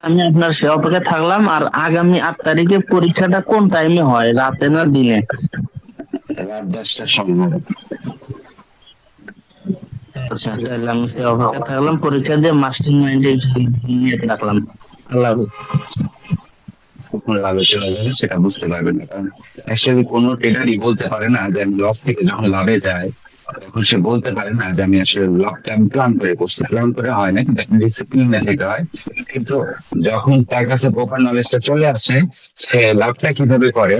আমি আপনার সে অপেক্ষা থাকলাম। আর আগামী 8 তারিখে পরীক্ষাটা কোন টাইমে হয়, রাতে না দিনে? রাত 10টার সময়। আচ্ছা, তাহলে আমি সে অপেক্ষা থাকলাম, পরীক্ষা দিয়ে মাস্টার মাইন্ডে নিয়ে রাখলাম। আল্লাহ হাফেজ। কখন লাভে চলে যাবে সেটা বুঝতে পারবেন না, কারণ অ্যাকচুয়ালি কোনো ট্রেডারই বলতে পারে না যে আমি লস থেকে যখন লাভে যায় তখন সে বলতে পারে না যে আমি আসলে লসটা আমি প্ল্যান করে করছি। প্ল্যান করে হয় না, কিন্তু ডিসিপ্লিনে থেকে হয়। কিন্তু যখন তার কাছে প্রপার নলেজটা চলে আসে, সে লাভটা কিভাবে করে,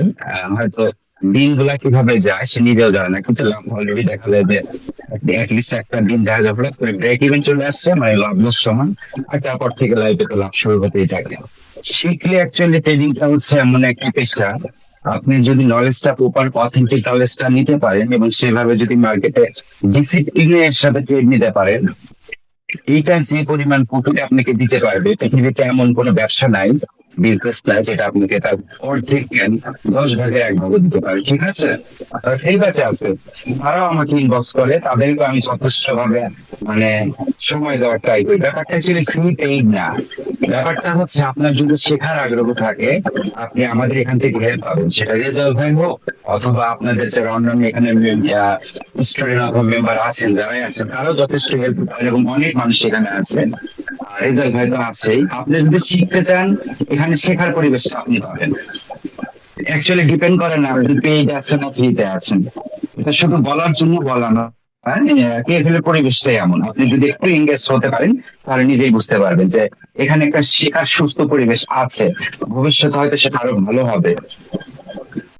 হয়তো দিনগুলা কিভাবে যায় সে নিজেও জানে না, কিন্তু লাভ অলরেডি দেখা যায় যে অ্যাটলিস্ট একটা দিন দেখা যাবে করে ব্রেক ইভেন চলে আসছে, মানে লাভ লস সমান। আর তারপর থেকে লাইফে তো লাভ শুরু হতেই থাকে। শিখলে অ্যাকচুয়ালি ট্রেডিংটা হচ্ছে এমন একটা পেশা, আপনি যদি নলেজটা প্রপার অথেন্টিক নলেজটা নিতে পারেন এবং সেভাবে যদি মার্কেটে ডিসিপ্লিনের সাথে ট্রেড নিতে পারেন, এইটা যে পরিমাণ প্রফিট আপনাকে দিতে পারবে পৃথিবীতে এমন কোনো ব্যবসা নাই, বিজনেস নাই যেটা আপনাকে তার অর্ধেক জ্ঞান 10 ভাগে 1 ভাগে দিতে পারে। ঠিক আছে, আর সেই ব্যাচে আছে, তারাও আমাকে ইনবক্স করে, তাদেরকে আমি যথেষ্ট ভাবে মানে সময় দেওয়ার ট্রাই করি। ব্যাপারটা অ্যাকচুয়ালি ফ্রি পেইড না, ব্যাপারটা হচ্ছে আপনার যদি শেখার আগ্রহ থাকে আপনি আমাদের এখান থেকে হেল্প পাবেন, সেটা রেজাল্ট ভাই হোক অথবা আপনাদের যারা অন্যান্য এখানে স্টুডেন্ট অথবা মেম্বার আছেন যারাই আছেন তারাও যথেষ্ট হেল্প পাবেন, এবং অনেক মানুষ এখানে আছেন। আর রেজাল্ট ভাই তো আছেই, আপনি যদি শিখতে চান এখানে শেখার পরিবেশটা আপনি পাবেন। অ্যাকচুয়ালি ডিপেন্ড করে না আপনি পেইড আছেন না ফ্রিতে আছেন, এটা শুধু বলার জন্য বলা না। হ্যাঁ, কেএফএল পরিবেশটাই এমন, আপনি যদি একটু এঙ্গেজ হতে পারেন তাহলে নিজেই বুঝতে পারবেন যে এখানে একটা শেখার সুস্থ পরিবেশ আছে, ভবিষ্যতে হয়তো সেটা আরো ভালো হবে।